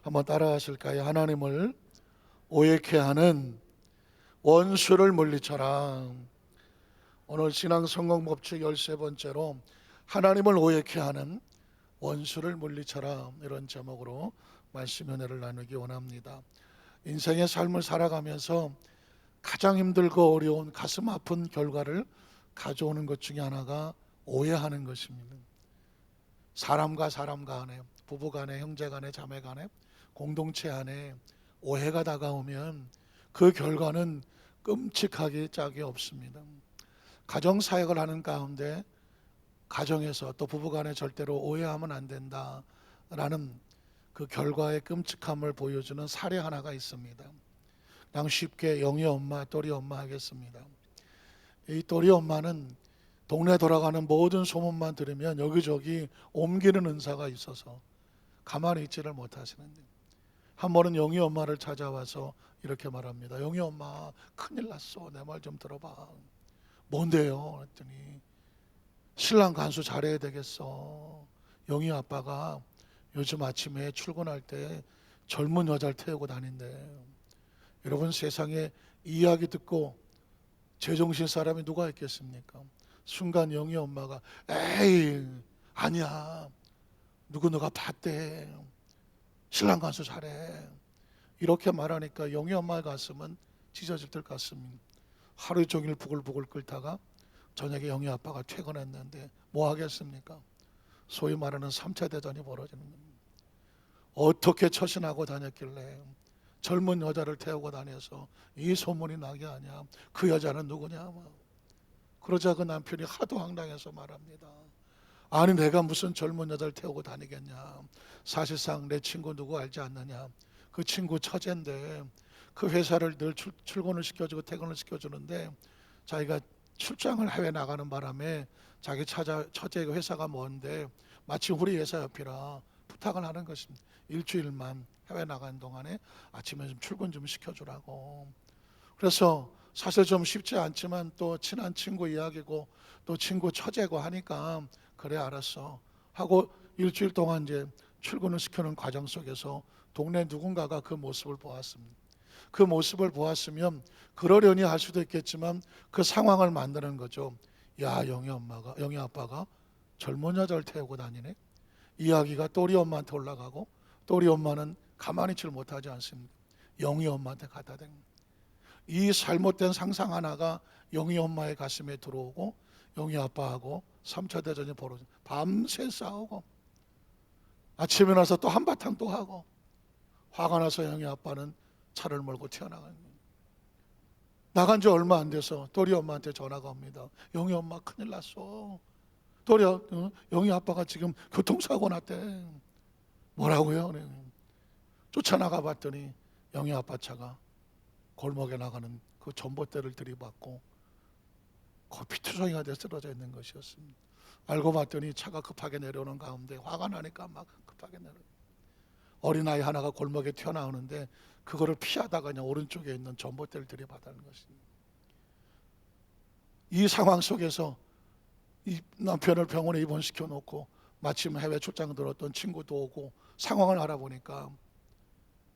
한번 따라 하실까요? 하나님을 오해케 하는 원수를 물리쳐라. 오늘 신앙 성공 법칙 13번째로 하나님을 오해케 하는 원수를 물리쳐라, 이런 제목으로 말씀 은혜를 나누기 원합니다. 인생의 삶을 살아가면서 가장 힘들고 어려운 가슴 아픈 결과를 가져오는 것 중에 하나가 오해하는 것입니다. 사람과 사람 간에, 부부 간에, 형제 간에, 자매 간에, 공동체 안에 오해가 다가오면 그 결과는 끔찍하게 짝이 없습니다. 가정사역을 하는 가운데 가정에서 또 부부간에 절대로 오해하면 안 된다라는 그 결과의 끔찍함을 보여주는 사례 하나가 있습니다. 그냥 쉽게 영희 엄마, 또리 엄마 하겠습니다. 이 또리 엄마는 동네 돌아가는 모든 소문만 들으면 여기저기 옮기는 은사가 있어서 가만히 있지를 못하시는데, 한 번은 영희 엄마를 찾아와서 이렇게 말합니다. 영희 엄마, 큰일 났어. 내 말 좀 들어봐. 뭔데요? 그랬더니 신랑 간수 잘해야 되겠어. 영희 아빠가 요즘 아침에 출근할 때 젊은 여자를 태우고 다닌대. 여러분, 세상에 이야기 듣고 제정신 사람이 누가 있겠습니까? 순간 영희 엄마가 에이 아니야, 누가 봤대, 신랑 간수 잘해, 이렇게 말하니까 영희 엄마의 가슴은 찢어질 것 같습니다. 하루 종일 부글부글 끓다가 저녁에 영희 아빠가 퇴근했는데 뭐 하겠습니까? 소위 말하는 3차 대전이 벌어지는 겁니다. 어떻게 처신하고 다녔길래 젊은 여자를 태우고 다녀서 이 소문이 나게 하냐, 그 여자는 누구냐. 그러자 그 남편이 하도 황당해서 말합니다. 아니, 내가 무슨 젊은 여자를 태우고 다니겠냐, 사실상 내 친구 누구 알지 않느냐, 그 친구 처제인데 그 회사를 늘 출근을 시켜주고 퇴근을 시켜주는데 자기가 출장을 해외 나가는 바람에 자기 처제 회사가 먼데 마침 우리 회사 옆이라 부탁을 하는 것입니다. 일주일만 해외 나가는 동안에 아침에 좀 출근 좀 시켜주라고. 그래서 사실 좀 쉽지 않지만 또 친한 친구 이야기고 또 친구 처제고 하니까 그래 알았어 하고 일주일 동안 이제 출근을 시키는 과정 속에서 동네 누군가가 그 모습을 보았습니다. 그 모습을 보았으면 그러려니 할 수도 있겠지만 그 상황을 만드는 거죠. 야, 영희 아빠가 젊은 여자를 태우고 다니네. 이야기가 또리 엄마한테 올라가고 또리 엄마는 가만히 있지 못하지 않습니다. 영희 엄마한테 갖다 댄 거예요. 이 잘못된 상상 하나가 영희 엄마의 가슴에 들어오고 영희 아빠하고 3차 대전이 벌어져 밤새 싸우고 아침에 나서 또 한바탕 또 하고, 화가 나서 영희 아빠는 차를 몰고 튀어나간 거예요. 나간 지 얼마 안 돼서 또리 엄마한테 전화가 옵니다. 영희 엄마 큰일 났어. 영희 아빠가 지금 교통사고 났대. 뭐라고요? 쫓아나가 봤더니 영희 아빠 차가 골목에 나가는 그 전봇대를 들이받고 피투성이가 돼 쓰러져 있는 것이었습니다. 알고 봤더니 차가 급하게 내려오는 가운데 화가 나니까 막 급하게 내려요. 어린아이 하나가 골목에 튀어나오는데 그거를 피하다가 그냥 오른쪽에 있는 전봇대를 들이받는 것입니다. 이 상황 속에서 이 남편을 병원에 입원시켜 놓고 마침 해외 출장 들었던 친구도 오고 상황을 알아보니까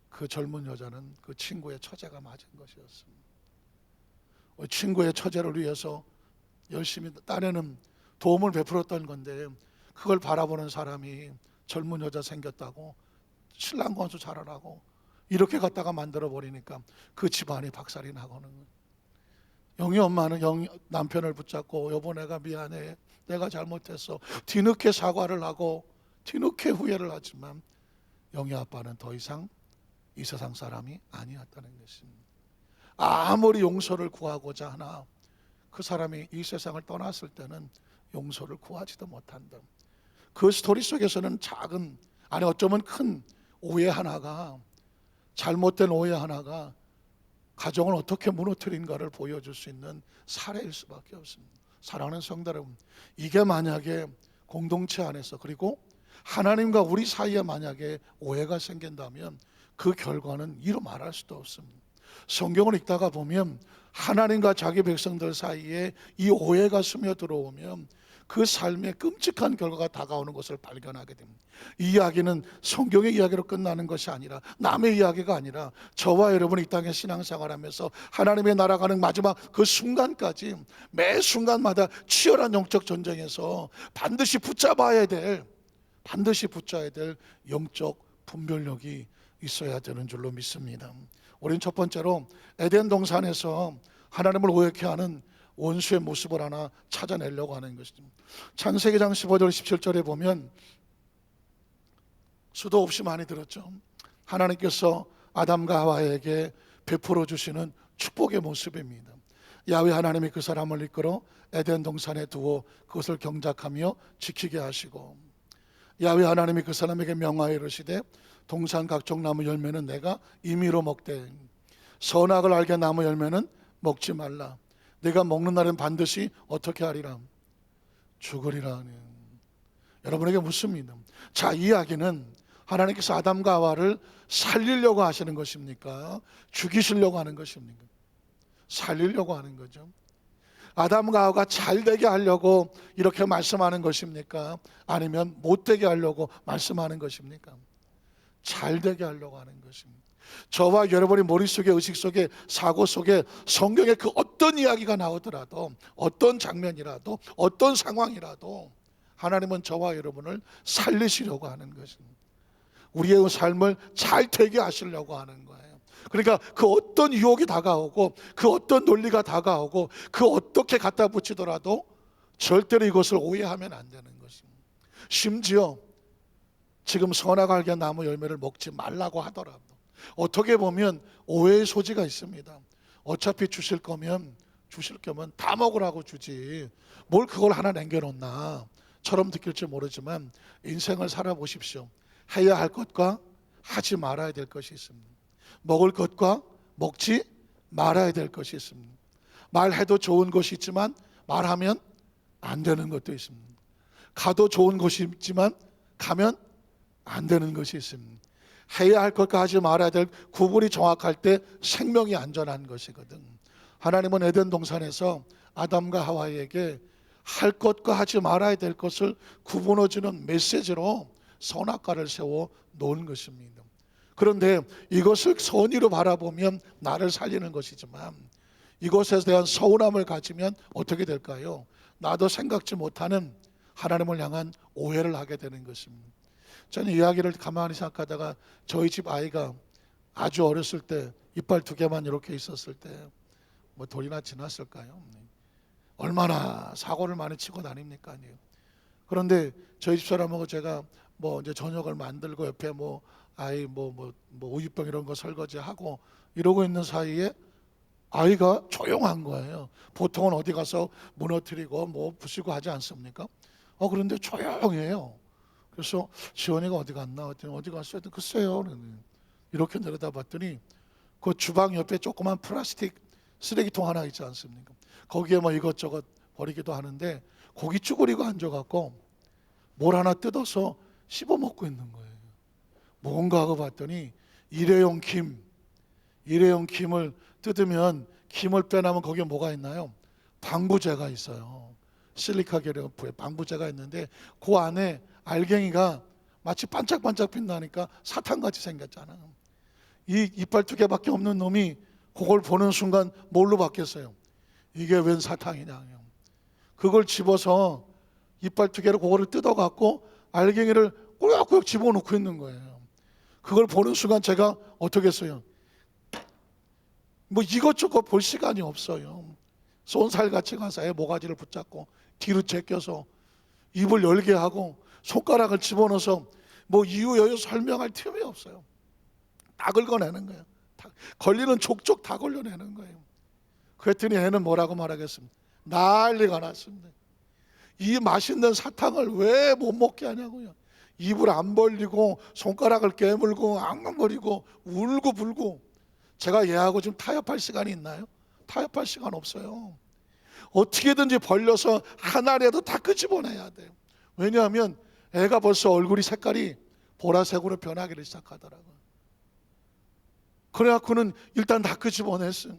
그 젊은 여자는 그 친구의 처제가 맞은 것이었습니다. 친구의 처제를 위해서 열심히 딴에는 도움을 베풀었던 건데 그걸 바라보는 사람이 젊은 여자 생겼다고 신랑 건수 잘하라고 이렇게 갖다가 만들어 버리니까 그 집안이 박살이 나고는 거예요. 영희 엄마는 남편을 붙잡고 여보 내가 미안해, 내가 잘못했어, 뒤늦게 사과를 하고 뒤늦게 후회를 하지만 영희 아빠는 더 이상 이 세상 사람이 아니었다는 것입니다. 아무리 용서를 구하고자 하나 그 사람이 이 세상을 떠났을 때는 용서를 구하지도 못한다. 그 스토리 속에서는 작은, 아니 어쩌면 큰 오해 하나가, 잘못된 오해 하나가 가정을 어떻게 무너뜨린가를 보여줄 수 있는 사례일 수밖에 없습니다. 사랑하는 성도 여러분, 이게 만약에 공동체 안에서 그리고 하나님과 우리 사이에 만약에 오해가 생긴다면 그 결과는 이루 말할 수도 없습니다. 성경을 읽다가 보면 하나님과 자기 백성들 사이에 이 오해가 스며들어오면 그 삶의 끔찍한 결과가 다가오는 것을 발견하게 됩니다. 이 이야기는 성경의 이야기로 끝나는 것이 아니라, 남의 이야기가 아니라, 저와 여러분이 이 땅에 신앙생활하면서 하나님의 나라 가는 마지막 그 순간까지 매 순간마다 치열한 영적 전쟁에서 반드시 붙잡아야 될 영적 분별력이 있어야 되는 줄로 믿습니다. 우린 첫 번째로 에덴 동산에서 하나님을 오해케 하는 원수의 모습을 하나 찾아내려고 하는 것입니다. 창세기장 15절 17절에 보면 수도 없이 많이 들었죠. 하나님께서 아담과 하와에게 베풀어 주시는 축복의 모습입니다. 야훼 하나님이 그 사람을 이끌어 에덴 동산에 두어 그것을 경작하며 지키게 하시고, 야훼 하나님이 그 사람에게 명하여 이르시되 동산 각종 나무 열매는 내가 임의로 먹되 선악을 알게 나무 열매는 먹지 말라. 내가 먹는 날은 반드시 어떻게 하리라? 죽으리라. 여러분에게 묻습니다. 자, 이 이야기는 하나님께서 아담과 하와를 살리려고 하시는 것입니까? 죽이시려고 하는 것입니까? 살리려고 하는 거죠. 아담과 하와가 잘되게 하려고 이렇게 말씀하는 것입니까? 아니면 못되게 하려고 말씀하는 것입니까? 잘되게 하려고 하는 것입니다. 저와 여러분의 머릿속에, 의식 속에, 사고 속에 성경의 그 어떤 이야기가 나오더라도, 어떤 장면이라도, 어떤 상황이라도 하나님은 저와 여러분을 살리시려고 하는 것입니다. 우리의 삶을 잘 되게 하시려고 하는 거예요. 그러니까 그 어떤 유혹이 다가오고, 그 어떤 논리가 다가오고, 그 어떻게 갖다 붙이더라도 절대로 이것을 오해하면 안 되는 것입니다. 심지어 지금 선악을 알게 나무 열매를 먹지 말라고 하더라도 어떻게 보면 오해의 소지가 있습니다. 어차피 주실 거면 다 먹으라고 주지 뭘 그걸 하나 남겨놓나 처럼 느낄지 모르지만, 인생을 살아보십시오. 해야 할 것과 하지 말아야 될 것이 있습니다. 먹을 것과 먹지 말아야 될 것이 있습니다. 말해도 좋은 것이 있지만 말하면 안 되는 것도 있습니다. 가도 좋은 것이 있지만 가면 안 되는 것이 있습니다. 해야 할 것과 하지 말아야 될 구분이 정확할 때 생명이 안전한 것이거든. 하나님은 에덴 동산에서 아담과 하와에게 할 것과 하지 말아야 될 것을 구분해주는 메시지로 선악과를 세워 놓은 것입니다. 그런데 이것을 선의로 바라보면 나를 살리는 것이지만, 이것에 대한 서운함을 가지면 어떻게 될까요? 나도 생각지 못하는 하나님을 향한 오해를 하게 되는 것입니다. 저는 이야기를 가만히 생각하다가 저희 집 아이가 아주 어렸을 때 이빨 2개만 이렇게 있었을 때 뭐 돌이나 지났을까요? 얼마나 사고를 많이 치고 다닙니까? 그런데 저희 집 사람하고 제가 뭐 이제 저녁을 만들고 옆에 뭐 아이 뭐 우유병 이런 거 설거지하고 이러고 있는 사이에 아이가 조용한 거예요. 보통은 어디 가서 무너뜨리고 뭐 부수고 하지 않습니까? 그런데 조용해요. 그래서 지원이가 어디 갔나 했더니 어디 갔어요? 글쎄요. 이렇게 내려다봤더니 그 주방 옆에 조그만 플라스틱 쓰레기통 하나 있지 않습니까? 거기에 뭐 이것저것 버리기도 하는데 고기 쭈그리고 앉아갖고 뭘 하나 뜯어서 씹어 먹고 있는 거예요. 뭔가 하고 봤더니 일회용 김을 뜯으면 김을 빼내면 거기에 뭐가 있나요? 방부제가 있어요. 실리카 계열의 방부제가 있는데 그 안에 알갱이가 마치 반짝반짝 빛나니까 사탕같이 생겼잖아요. 이 이빨 2개밖에 없는 놈이 그걸 보는 순간 뭘로 바뀌었어요? 이게 웬 사탕이냐. 그걸 집어서 이빨 2개로 그거를 뜯어갖고 알갱이를 꾸역꾸역 집어넣고 있는 거예요. 그걸 보는 순간 제가 어떻게 했어요? 뭐 이것저것 볼 시간이 없어요. 쏜살같이 가서 애 모가지를 붙잡고 뒤로 제껴서 입을 열게 하고 손가락을 집어넣어서 뭐 이유 여유 설명할 틈이 없어요. 다 긁어내는 거예요. 걸리는 족족 다 걸려내는 거예요. 그랬더니 애는 뭐라고 말하겠습니까? 난리가 났습니다. 이 맛있는 사탕을 왜 못 먹게 하냐고요. 입을 안 벌리고 손가락을 깨물고 앙앙거리고 울고 불고. 제가 얘하고 좀 타협할 시간이 있나요? 타협할 시간 없어요. 어떻게든지 벌려서 하나라도 다 끄집어내야 돼요. 왜냐하면 애가 벌써 얼굴이 색깔이 보라색으로 변하기를 시작하더라고요. 그래갖고는 일단 다 끄집어냈어요.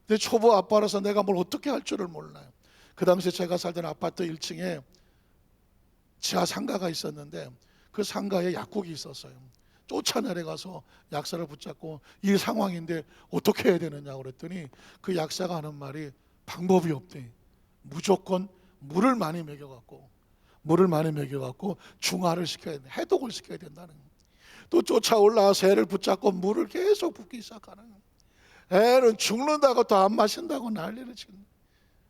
근데 초보 아빠라서 내가 뭘 어떻게 할 줄을 몰라요. 그 당시에 제가 살던 아파트 1층에 지하 상가가 있었는데 그 상가에 약국이 있었어요. 쫓아내려가서 약사를 붙잡고 이 상황인데 어떻게 해야 되느냐고 그랬더니 그 약사가 하는 말이 방법이 없대. 무조건 물을 많이 먹여갖고 중화를 시켜야 돼. 해독을 시켜야 된다는 거예요. 또 쫓아올라와서 애를 붙잡고 물을 계속 붓기 시작하는 거예요. 애는 죽는다고 또 안 마신다고 난리를 치는 거예요.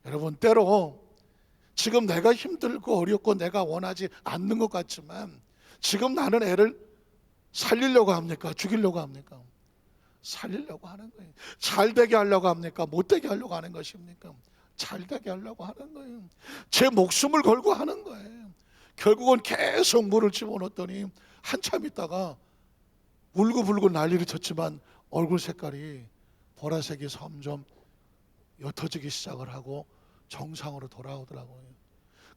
여러분, 때로 지금 내가 힘들고 어렵고 내가 원하지 않는 것 같지만 지금 나는 애를 살리려고 합니까? 죽이려고 합니까? 살리려고 하는 거예요. 잘 되게 하려고 합니까? 못 되게 하려고 하는 것입니까? 잘 되게 하려고 하는 거예요. 제 목숨을 걸고 하는 거예요. 결국은 계속 물을 집어넣었더니 한참 있다가 울고불고 난리를 쳤지만 얼굴 색깔이 보라색이 점점 옅어지기 시작을 하고 정상으로 돌아오더라고요.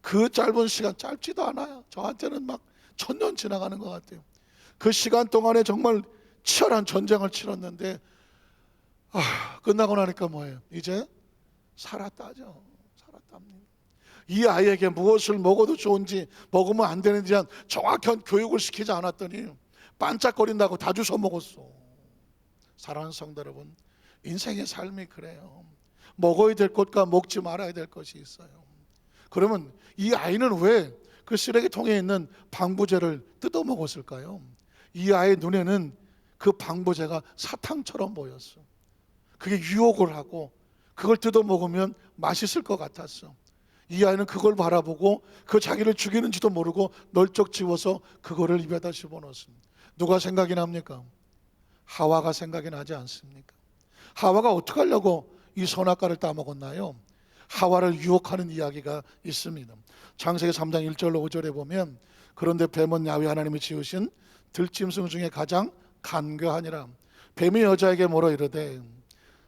그 짧은 시간, 짧지도 않아요. 저한테는 막 1000년 지나가는 것 같아요. 그 시간 동안에 정말 치열한 전쟁을 치렀는데 끝나고 나니까 뭐예요? 이제 살았다죠. 살았답니다. 이 아이에게 무엇을 먹어도 좋은지 먹으면 안 되는지 한 정확한 교육을 시키지 않았더니 반짝거린다고 다 주워 먹었어. 사랑하는 성도 여러분, 인생의 삶이 그래요. 먹어야 될 것과 먹지 말아야 될 것이 있어요. 그러면 이 아이는 왜 그 쓰레기통에 있는 방부제를 뜯어 먹었을까요? 이 아이의 눈에는 그 방부제가 사탕처럼 보였어. 그게 유혹을 하고 그걸 뜯어 먹으면 맛있을 것 같았어. 이 아이는 그걸 바라보고 그 자기를 죽이는지도 모르고 널쩍 지워서 그거를 입에다 집어넣었습니다. 누가 생각이 납니까? 하와가 생각이 나지 않습니까? 하와가 어떻게 하려고 이 선악과를 따먹었나요? 하와를 유혹하는 이야기가 있습니다. 창세기 3장 1절로 5절에 보면 그런데 뱀은 야훼 하나님이 지으신 들짐승 중에 가장 간교하니라. 뱀이 여자에게 물어 이르되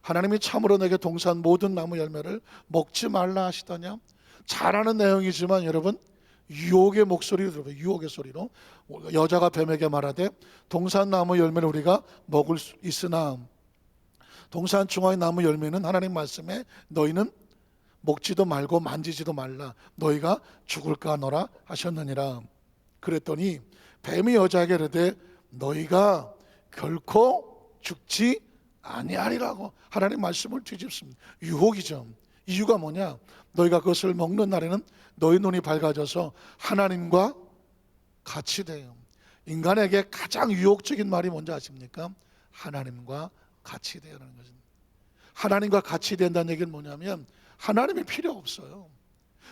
하나님이 참으로 내게 동산 모든 나무 열매를 먹지 말라 하시더냐. 잘 아는 내용이지만 여러분, 유혹의 목소리를 들어봐요. 유혹의 소리로 여자가 뱀에게 말하되 동산 나무 열매를 우리가 먹을 수 있으나 동산 중앙의 나무 열매는 하나님 말씀에 너희는 먹지도 말고 만지지도 말라 너희가 죽을까 하노라 하셨느니라. 그랬더니 뱀이 여자에게 이르되 너희가 결코 죽지 아니하리라고 하나님 말씀을 뒤집습니다. 유혹이죠. 이유가 뭐냐? 너희가 그것을 먹는 날에는 너희 눈이 밝아져서 하나님과 같이 돼요. 인간에게 가장 유혹적인 말이 뭔지 아십니까? 하나님과 같이 되라는 것입니다. 하나님과 같이 된다는 얘기는 뭐냐면 하나님이 필요 없어요.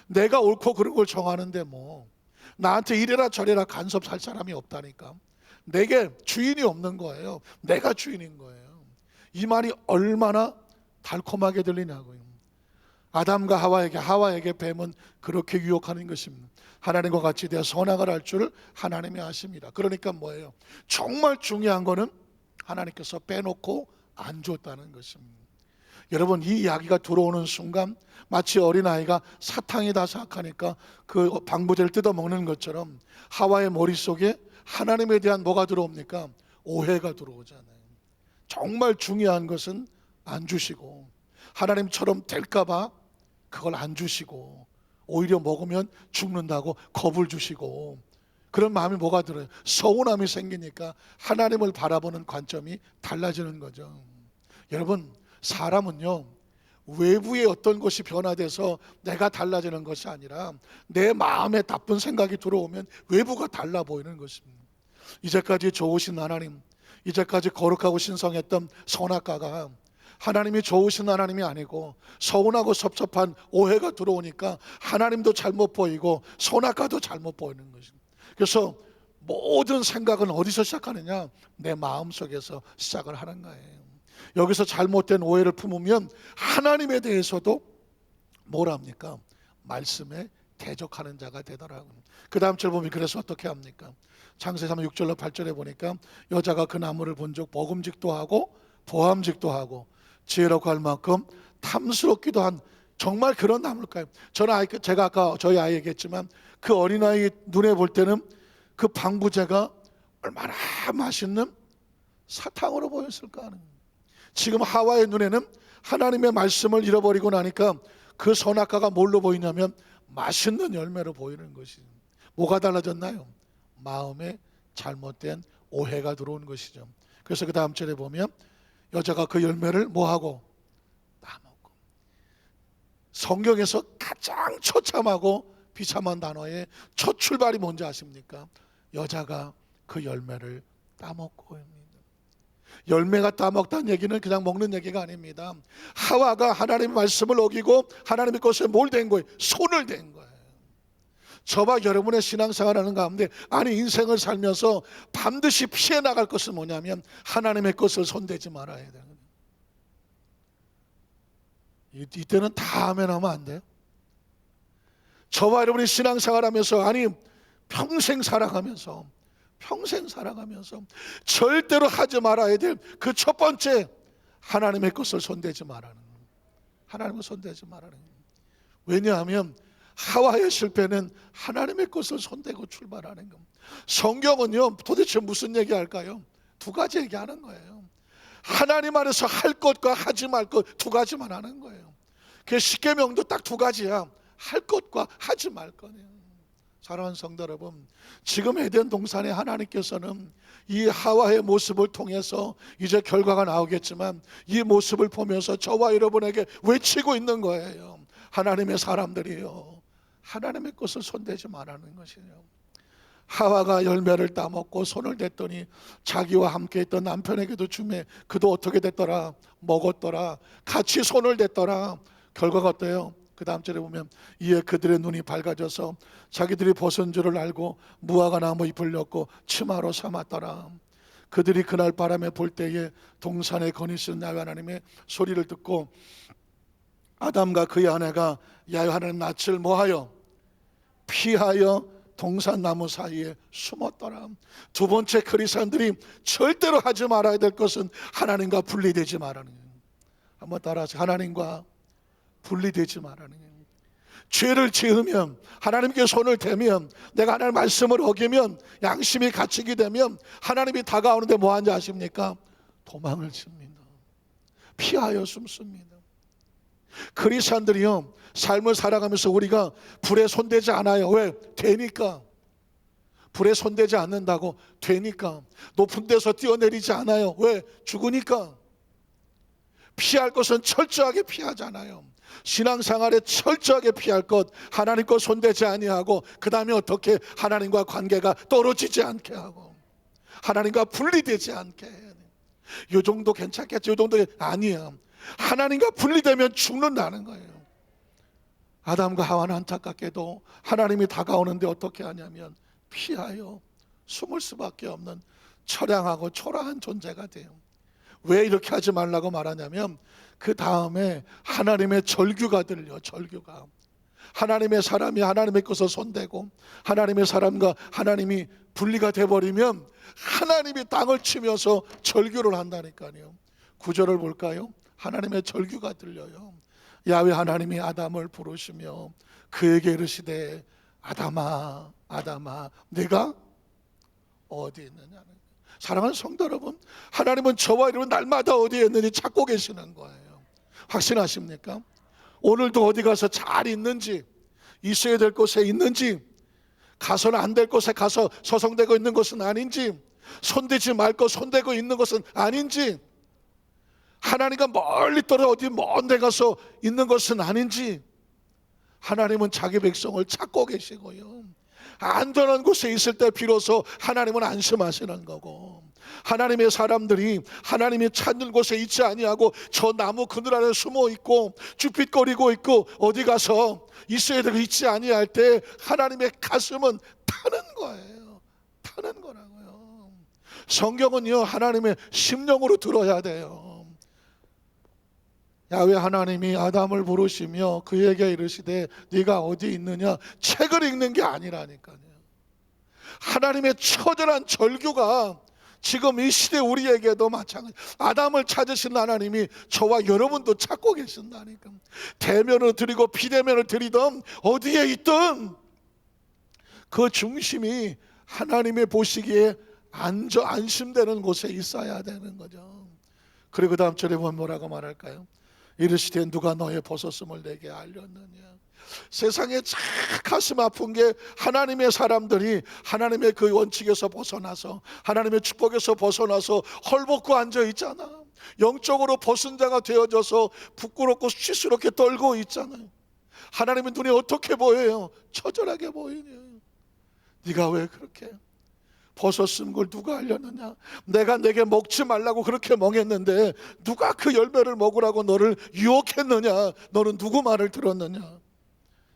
내가 옳고 그른 걸 정하는데 뭐 나한테 이래라 저래라 간섭할 사람이 없다니까. 내게 주인이 없는 거예요. 내가 주인인 거예요. 이 말이 얼마나 달콤하게 들리냐고요. 아담과 하와에게 뱀은 그렇게 유혹하는 것입니다. 하나님과 같이 되어 선악을 할 줄 하나님이 아십니다. 그러니까 뭐예요? 정말 중요한 거는 하나님께서 빼놓고 안 줬다는 것입니다. 여러분, 이 이야기가 들어오는 순간 마치 어린아이가 사탕이다 생각하니까 그 방부제를 뜯어먹는 것처럼 하와의 머릿속에 하나님에 대한 뭐가 들어옵니까? 오해가 들어오잖아요. 정말 중요한 것은 안 주시고 하나님처럼 될까봐 그걸 안 주시고 오히려 먹으면 죽는다고 겁을 주시고 그런 마음이 뭐가 들어요? 서운함이 생기니까 하나님을 바라보는 관점이 달라지는 거죠. 여러분, 사람은요 외부의 어떤 것이 변화돼서 내가 달라지는 것이 아니라 내 마음에 나쁜 생각이 들어오면 외부가 달라 보이는 것입니다. 이제까지 좋으신 하나님, 이제까지 거룩하고 신성했던 선악과가 하나님이 좋으신 하나님이 아니고 서운하고 섭섭한 오해가 들어오니까 하나님도 잘못 보이고 선악과도 잘못 보이는 것입니다. 그래서 모든 생각은 어디서 시작하느냐? 내 마음속에서 시작을 하는 거예요. 여기서 잘못된 오해를 품으면 하나님에 대해서도 뭘 합니까? 말씀에 대적하는 자가 되더라고요. 그 다음 절 보면 그래서 어떻게 합니까? 창세기 3장 6절로 8절에 보니까 여자가 그 나무를 본 적 먹음직도 하고 보암직도 하고 지혜롭고 할 만큼 탐스럽기도 한 정말 그런 나무일까요? 제가 아까 저희 아이 얘기했지만 그 어린아이 눈에 볼 때는 그 방부제가 얼마나 맛있는 사탕으로 보였을까 하는 거예요. 지금 하와의 눈에는 하나님의 말씀을 잃어버리고 나니까 그 선악과가 뭘로 보이냐면 맛있는 열매로 보이는 것이. 뭐가 달라졌나요? 마음에 잘못된 오해가 들어온 것이죠. 그래서 그 다음 절에 보면 여자가 그 열매를 뭐하고? 따먹고. 성경에서 가장 처참하고 비참한 단어의 첫 출발이 뭔지 아십니까? 여자가 그 열매를 따먹고입니다. 열매가 따먹다는 얘기는 그냥 먹는 얘기가 아닙니다. 하와가 하나님의 말씀을 어기고 하나님의 것에 뭘 댄 거예요? 손을 댄 거예요. 저와 여러분의 신앙생활하는 가운데, 아니 인생을 살면서 반드시 피해 나갈 것은 뭐냐면 하나님의 것을 손대지 말아야 돼요. 이때는 다 아멘 하면 안 돼요. 저와 여러분이 신앙생활하면서, 아니 평생 살아가면서 절대로 하지 말아야 될 그 첫 번째, 하나님의 것을 손대지 말라는 거예요. 하나님을 손대지 말라는 거예요. 왜냐하면 하와의 실패는 하나님의 것을 손대고 출발하는 겁니다. 성경은요 도대체 무슨 얘기할까요? 두 가지 얘기하는 거예요. 하나님 안에서 할 것과 하지 말 것 두 가지만 하는 거예요. 그 십계명도 딱 두 가지야. 할 것과 하지 말 거예요. 사랑하는 성도 여러분, 지금 에덴 동산에 하나님께서는 이 하와의 모습을 통해서 이제 결과가 나오겠지만, 이 모습을 보면서 저와 여러분에게 외치고 있는 거예요. 하나님의 사람들이요, 하나님의 것을 손대지 말라는 것이에요. 하와가 열매를 따먹고 손을 댔더니 자기와 함께 있던 남편에게도 주매 그도 어떻게 됐더라? 먹었더라. 같이 손을 댔더라. 결과가 어때요? 그 다음 절에 보면 이에 그들의 눈이 밝아져서 자기들이 벗은 줄을 알고 무화과 나무 잎을 엮고 치마로 삼았더라. 그들이 그날 바람에 불 때에 동산에 거니시는 야훼 하나님의 소리를 듣고 아담과 그의 아내가 야훼 하나님 낯을 뭐하여? 피하여 동산 나무 사이에 숨었더라. 두 번째, 그리스도인들이 절대로 하지 말아야 될 것은 하나님과 분리되지 말라는 거예요. 한번 따라하세요. 하나님과 분리되지 말라는 거예요. 죄를 지으면, 하나님께 손을 대면, 내가 하나님의 말씀을 어기면, 양심이 갇히게 되면 하나님이 다가오는데 뭐 하는지 아십니까? 도망을 칩니다. 피하여 숨습니다. 그리스도인들이요 삶을 살아가면서 우리가 불에 손대지 않아요. 왜? 되니까. 불에 손대지 않는다고 되니까. 높은 데서 뛰어내리지 않아요. 왜? 죽으니까. 피할 것은 철저하게 피하잖아요. 신앙생활에 철저하게 피할 것, 하나님 것 손대지 아니하고, 그 다음에 어떻게 하나님과 관계가 떨어지지 않게 하고 하나님과 분리되지 않게 해야 돼요. 이 정도 괜찮겠죠? 이 정도 아니에요. 하나님과 분리되면 죽는다는 거예요. 아담과 하와는 안타깝게도 하나님이 다가오는데 어떻게 하냐면 피하여 숨을 수밖에 없는 처량하고 초라한 존재가 돼요. 왜 이렇게 하지 말라고 말하냐면 그 다음에 하나님의 절규가 들려. 절규가. 하나님의 사람이 하나님의 것을 손대고 하나님의 사람과 하나님이 분리가 돼버리면 하나님이 땅을 치면서 절규를 한다니까요. 구절을 볼까요? 하나님의 절규가 들려요. 야훼 하나님이 아담을 부르시며 그에게 이르시되 아담아 아담아 네가 어디 있느냐. 사랑하는 성도 여러분, 하나님은 저와 여러분 날마다 어디에 있는지 찾고 계시는 거예요. 확신하십니까? 오늘도 어디 가서 잘 있는지, 있어야 될 곳에 있는지, 가서는 안 될 곳에 가서 서성대고 있는 것은 아닌지, 손대지 말 것 손대고 있는 것은 아닌지, 하나님과 멀리 떨어져 어디 먼 데 가서 있는 것은 아닌지, 하나님은 자기 백성을 찾고 계시고요, 안전한 곳에 있을 때 비로소 하나님은 안심하시는 거고, 하나님의 사람들이 하나님이 찾는 곳에 있지 아니하고 저 나무 그늘 안에 숨어 있고 쭈삣거리고 있고 어디 가서 있어야 되고 있지 아니할 때 하나님의 가슴은 타는 거예요. 타는 거라고요. 성경은요 하나님의 심령으로 들어야 돼요. 야훼 하나님이 아담을 부르시며 그에게 이르시되 네가 어디 있느냐, 책을 읽는 게 아니라니까요. 하나님의 처절한 절규가 지금 이 시대 우리에게도 마찬가지. 아담을 찾으신 하나님이 저와 여러분도 찾고 계신다니까. 대면을 드리고 비대면을 드리던 어디에 있든 그 중심이 하나님의 보시기에 안심되는 곳에 있어야 되는 거죠. 그리고 다음 절에 보면 뭐라고 말할까요? 이르시되 누가 너의 벗었음을 내게 알렸느냐. 세상에 참 가슴 아픈 게 하나님의 사람들이 하나님의 그 원칙에서 벗어나서 하나님의 축복에서 벗어나서 헐벗고 앉아 있잖아. 영적으로 벗은 자가 되어져서 부끄럽고 수치스럽게 떨고 있잖아요. 하나님의 눈이 어떻게 보여요? 처절하게 보이냐. 네가 왜 그렇게 벗었은 걸 누가 알렸느냐. 내가 내게 먹지 말라고 그렇게 멍했는데 누가 그 열매를 먹으라고 너를 유혹했느냐. 너는 누구 말을 들었느냐.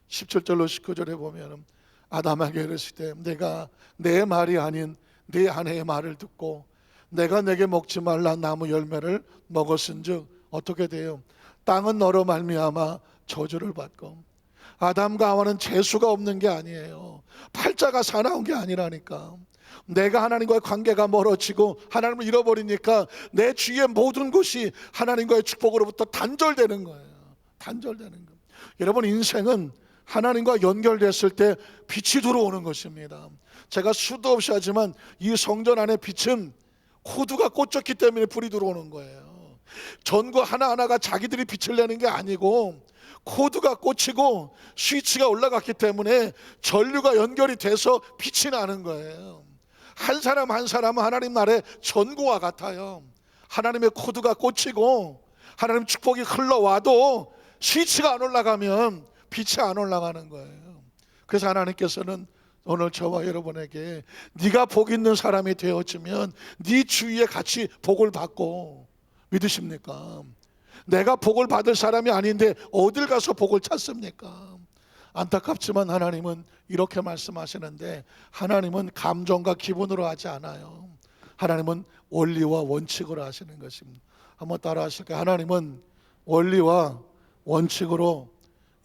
17절로 19절에 보면 아담에게 이르시되 내가 내 말이 아닌 네 아내의 말을 듣고 내가 내게 먹지 말라 나무 열매를 먹었은즉 어떻게 돼요? 땅은 너로 말미암아 저주를 받고. 아담과 하와는 재수가 없는 게 아니에요. 팔자가 사나운 게 아니라니까. 내가 하나님과의 관계가 멀어지고 하나님을 잃어버리니까 내 주위의 모든 것이 하나님과의 축복으로부터 단절되는 거예요. 단절되는 거예요. 여러분, 인생은 하나님과 연결됐을 때 빛이 들어오는 것입니다. 제가 수도 없이 하지만 이 성전 안에 빛은 코드가 꽂혔기 때문에 불이 들어오는 거예요. 전구 하나하나가 자기들이 빛을 내는 게 아니고 코드가 꽂히고 스위치가 올라갔기 때문에 전류가 연결이 돼서 빛이 나는 거예요. 한 사람 한 사람은 하나님 나라의 전구와 같아요. 하나님의 코드가 꽂히고 하나님 축복이 흘러와도 스위치가 안 올라가면 빛이 안 올라가는 거예요. 그래서 하나님께서는 오늘 저와 여러분에게 네가 복 있는 사람이 되어지면 네 주위에 같이 복을 받고. 믿으십니까? 내가 복을 받을 사람이 아닌데 어딜 가서 복을 찾습니까? 안타깝지만 하나님은 이렇게 말씀하시는데 하나님은 감정과 기분으로 하지 않아요. 하나님은 원리와 원칙으로 하시는 것입니다. 한번 따라 하실까요? 하나님은 원리와 원칙으로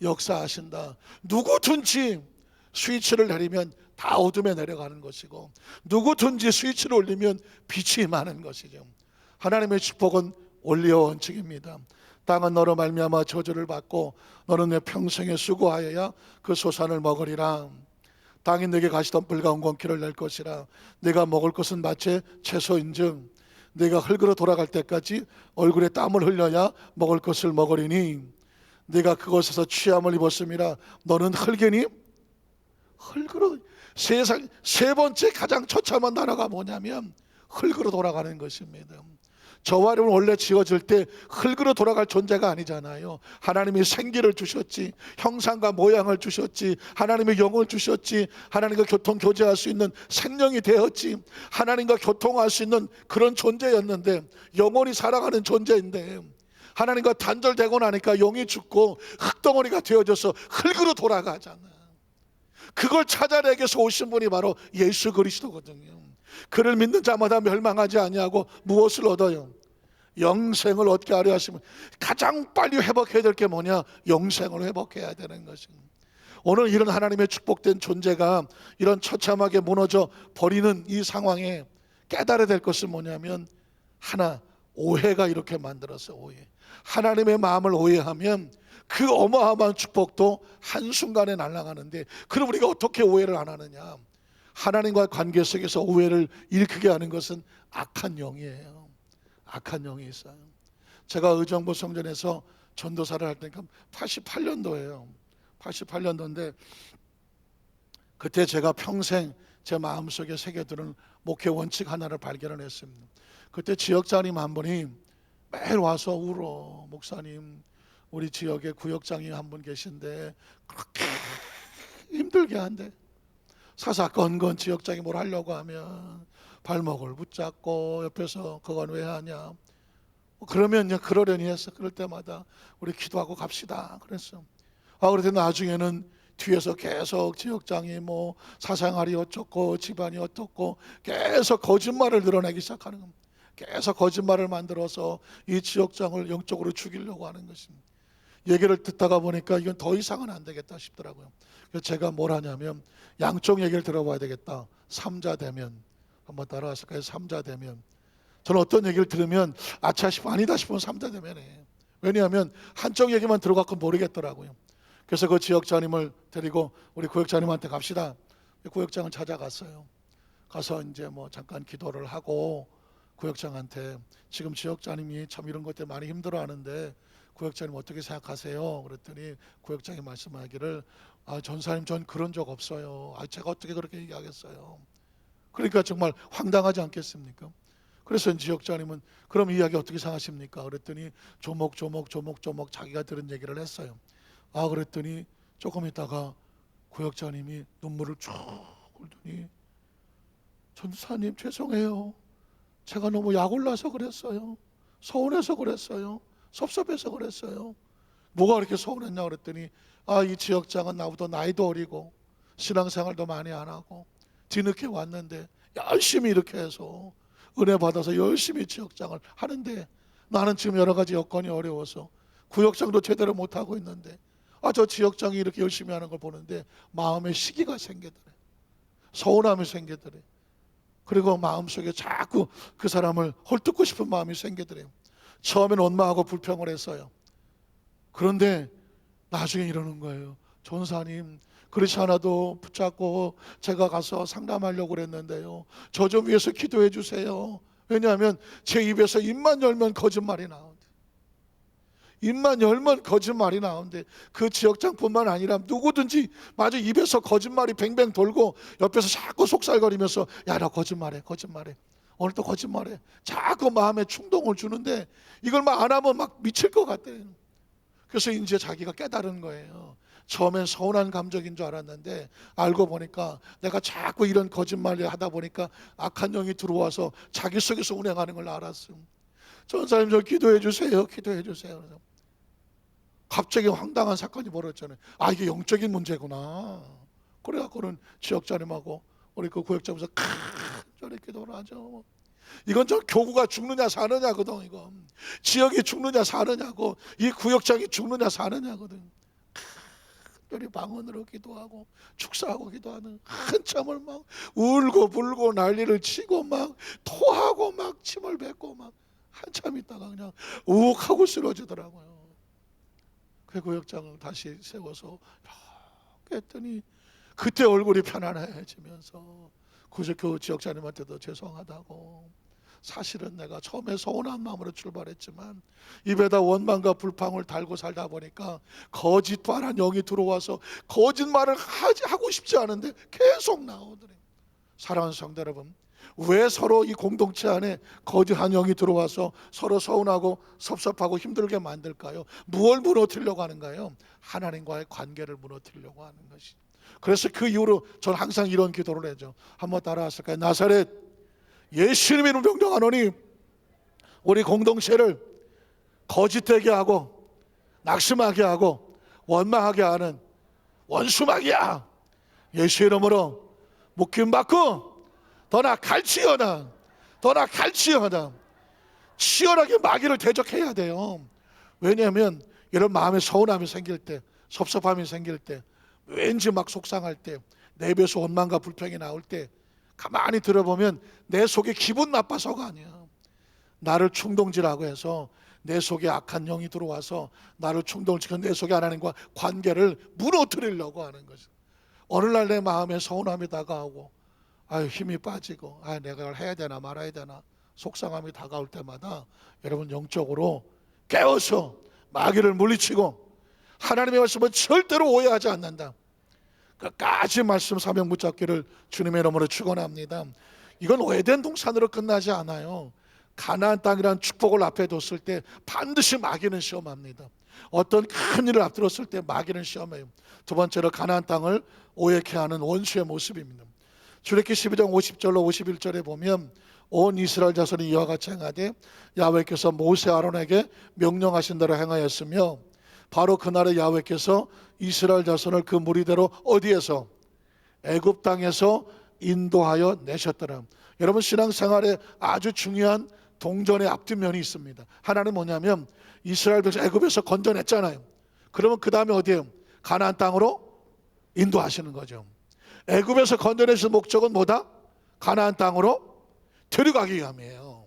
역사하신다. 누구든지 스위치를 내리면 다 어둠에 내려가는 것이고 누구든지 스위치를 올리면 빛이 임하는 것이죠. 하나님의 축복은 원리와 원칙입니다. 땅은 너로 말미암아 저주를 받고 너는 내 평생에 수고하여야 그 소산을 먹으리라. 땅이 내게 가시던 불가운 권기를 낼 것이라. 내가 먹을 것은 마치 채소인즉 내가 흙으로 돌아갈 때까지 얼굴에 땀을 흘려야 먹을 것을 먹으리니 내가 그곳에서 취함을 입었음이라. 너는 흙이니? 흙으로. 세상 세 번째 가장 처참한 단어가 뭐냐면 흙으로 돌아가는 것입니다. 저와 여러분 원래 지어질 때 흙으로 돌아갈 존재가 아니잖아요. 하나님이 생기를 주셨지, 형상과 모양을 주셨지, 하나님의 영을 주셨지, 하나님과 교통 교제할 수 있는 생명이 되었지, 하나님과 교통할 수 있는 그런 존재였는데, 영원히 살아가는 존재인데 하나님과 단절되고 나니까 영이 죽고 흙덩어리가 되어져서 흙으로 돌아가잖아. 그걸 찾아내기 위해서 오신 분이 바로 예수 그리스도거든요. 그를 믿는 자마다 멸망하지 아니하고 무엇을 얻어요? 영생을 얻게 하려 하시면 가장 빨리 회복해야 될 게 뭐냐? 영생을 회복해야 되는 것입니다. 오늘 이런 하나님의 축복된 존재가 이런 처참하게 무너져 버리는 이 상황에 깨달아야 될 것은 뭐냐면 하나, 오해가 이렇게 만들어서 오해. 하나님의 마음을 오해하면 그 어마어마한 축복도 한순간에 날아가는데, 그럼 우리가 어떻게 오해를 안 하느냐? 하나님과의 관계 속에서 오해를 일으키게 하는 것은 악한 영이에요. 악한 영이 있어요. 제가 의정부 성전에서 전도사를 할 때니까 88년도예요. 88년도인데 그때 제가 평생 제 마음속에 새겨두는 목회 원칙 하나를 발견을 했습니다. 그때 지역장님 한 분이 매일 와서 울어. 목사님, 우리 지역에 구역장이 한 분 계신데 그렇게 힘들게 한대. 사사건건 지역장이 뭘 하려고 하면 발목을 붙잡고 옆에서 그건 왜 하냐. 그러면 그러려니 했어. 그럴 때마다 우리 기도하고 갑시다 그랬어. 그런데 나중에는 뒤에서 계속 지역장이 뭐 사생활이 어쩌고 집안이 어떻고 계속 거짓말을 늘어내기 시작하는 겁니다. 계속 거짓말을 만들어서 이 지역장을 영적으로 죽이려고 하는 것입니다. 얘기를 듣다가 보니까 이건 더 이상은 안 되겠다 싶더라고요. 그래서 제가 뭘 하냐면 양쪽 얘기를 들어봐야 되겠다. 삼자대면. 한번 따라하실까요? 삼자대면. 저는 어떤 얘기를 들으면 아차 싶으면 아니다 싶으면 삼자대면에. 왜냐하면 한쪽 얘기만 들어갖고 모르겠더라고요. 그래서 그 지역장님을 데리고 우리 구역장님한테 갑시다. 구역장을 찾아갔어요. 가서 이제 뭐 잠깐 기도를 하고 구역장한테 지금 지역장님이 참 이런 것 때문에 많이 힘들어하는데 구역장님 어떻게 생각하세요? 그랬더니 구역장이 말씀하기를 전사님 전 그런 적 없어요. 제가 어떻게 그렇게 얘기하겠어요? 그러니까 정말 황당하지 않겠습니까? 그래서 지역장님은 그럼 이 이야기 어떻게 생각하십니까? 그랬더니 조목조목 자기가 들은 얘기를 했어요. 그랬더니 조금 있다가 구역장님이 눈물을 쭉 흘더니 전사님 죄송해요. 제가 너무 약올라서 그랬어요. 서운해서 그랬어요. 섭섭해서 그랬어요. 뭐가 그렇게 서운했냐 그랬더니 이 지역장은 나보다 나이도 어리고 신앙생활도 많이 안 하고 뒤늦게 왔는데 열심히 이렇게 해서 은혜 받아서 열심히 지역장을 하는데 나는 지금 여러 가지 여건이 어려워서 구역장도 제대로 못하고 있는데 저 지역장이 이렇게 열심히 하는 걸 보는데 마음에 시기가 생기더래. 서운함이 생기더래. 그리고 마음속에 자꾸 그 사람을 헐뜯고 싶은 마음이 생기더래. 처음엔 원망하고 불평을 했어요. 그런데 나중에 이러는 거예요. 전사님 그렇지 않아도 붙잡고 제가 가서 상담하려고 그랬는데요. 저 좀 위해서 기도해 주세요. 왜냐하면 제 입에서 입만 열면 거짓말이 나온대. 입만 열면 거짓말이 나온대. 그 지역장뿐만 아니라 누구든지 마저 입에서 거짓말이 뱅뱅 돌고 옆에서 자꾸 속살거리면서 야 너 거짓말해 오늘 또 거짓말해. 자꾸 마음에 충동을 주는데 이걸 막 안 하면 막 미칠 것 같대. 그래서 이제 자기가 깨달은 거예요. 처음엔 서운한 감정인 줄 알았는데 알고 보니까 내가 자꾸 이런 거짓말을 하다 보니까 악한 영이 들어와서 자기 속에서 운행하는 걸 알았어요. 전사님 저 기도해 주세요. 기도해 주세요. 갑자기 황당한 사건이 벌어졌잖아요. 이게 영적인 문제구나. 그래갖고는 지역장님하고 우리 그 구역장에서 저렇게 기도를 하죠. 이건 저 교구가 죽느냐 사느냐거든. 이거 지역이 죽느냐 사느냐고, 이 구역장이 죽느냐 사느냐거든. 특별히 방언으로 기도하고 축사하고 기도하는 한참을 막 울고 불고 난리를 치고 막 토하고 막 침을 뱉고 막 한참 있다가 그냥 욱하고 쓰러지더라고요. 그 구역장을 다시 세워서 이렇게 했더니 그때 얼굴이 편안해지면서 그 지역장님한테도 죄송하다고, 사실은 내가 처음에 서운한 마음으로 출발했지만 입에다 원망과 불평을 달고 살다 보니까 거짓말한 영이 들어와서 거짓말을 하고 싶지 않은데 계속 나오더래요. 사랑하는 성도 여러분, 왜 서로 이 공동체 안에 거짓한 영이 들어와서 서로 서운하고 섭섭하고 힘들게 만들까요? 무엇을 무너뜨리려고 하는가요? 하나님과의 관계를 무너뜨리려고 하는 것이. 그래서 그 이후로 저는 항상 이런 기도를 해죠. 한번 따라하실까요? 나사렛 예수님 이름 명령하노니 우리 공동체를 거짓되게 하고 낙심하게 하고 원망하게 하는 원수마귀야, 예수 이름으로 묶임받고 더나 갈치어다, 더나 갈치어다. 치열하게 마귀를 대적해야 돼요. 왜냐하면 이런 마음에 서운함이 생길 때, 섭섭함이 생길 때, 왠지 막 속상할 때, 내 입에서 원망과 불평이 나올 때 가만히 들어보면 내 속에 기분 나빠서가 아니야. 나를 충동질하고 해서 내 속에 악한 영이 들어와서 나를 충동시켜 내 속에 하나님과 관계를 무너뜨리려고 하는 것이야. 어느 날 내 마음에 서운함이 다가오고 힘이 빠지고 내가 이걸 해야 되나 말아야 되나 속상함이 다가올 때마다 여러분 영적으로 깨어서 마귀를 물리치고 하나님의 말씀은 절대로 오해하지 않는다. 끝까지 말씀 사명 붙잡기를 주님의 이름으로 축원합니다. 이건 오해된 동산으로 끝나지 않아요. 가나안 땅이라는 축복을 앞에 뒀을 때 반드시 마귀는 시험합니다. 어떤 큰 일을 앞들었을 때 마귀는 시험해요. 두 번째로 가나안 땅을 오해케 하는 원수의 모습입니다. 출애굽기 12장 50절로 51절에 보면 온 이스라엘 자손이 이와 같이 행하되 야훼께서 모세 아론에게 명령하신 대로 행하였으며 바로 그날에 야훼께서 이스라엘 자손을 그 무리대로 어디에서? 애굽 땅에서 인도하여 내셨더라. 여러분 신앙생활에 아주 중요한 동전의 앞뒷면이 있습니다. 하나는 뭐냐면 이스라엘 백성 애굽에서 건져냈잖아요. 그러면 그 다음에 어디에요? 가나안 땅으로 인도하시는 거죠. 애굽에서 건져내신 목적은 뭐다? 가나안 땅으로 데려가기 위함이에요.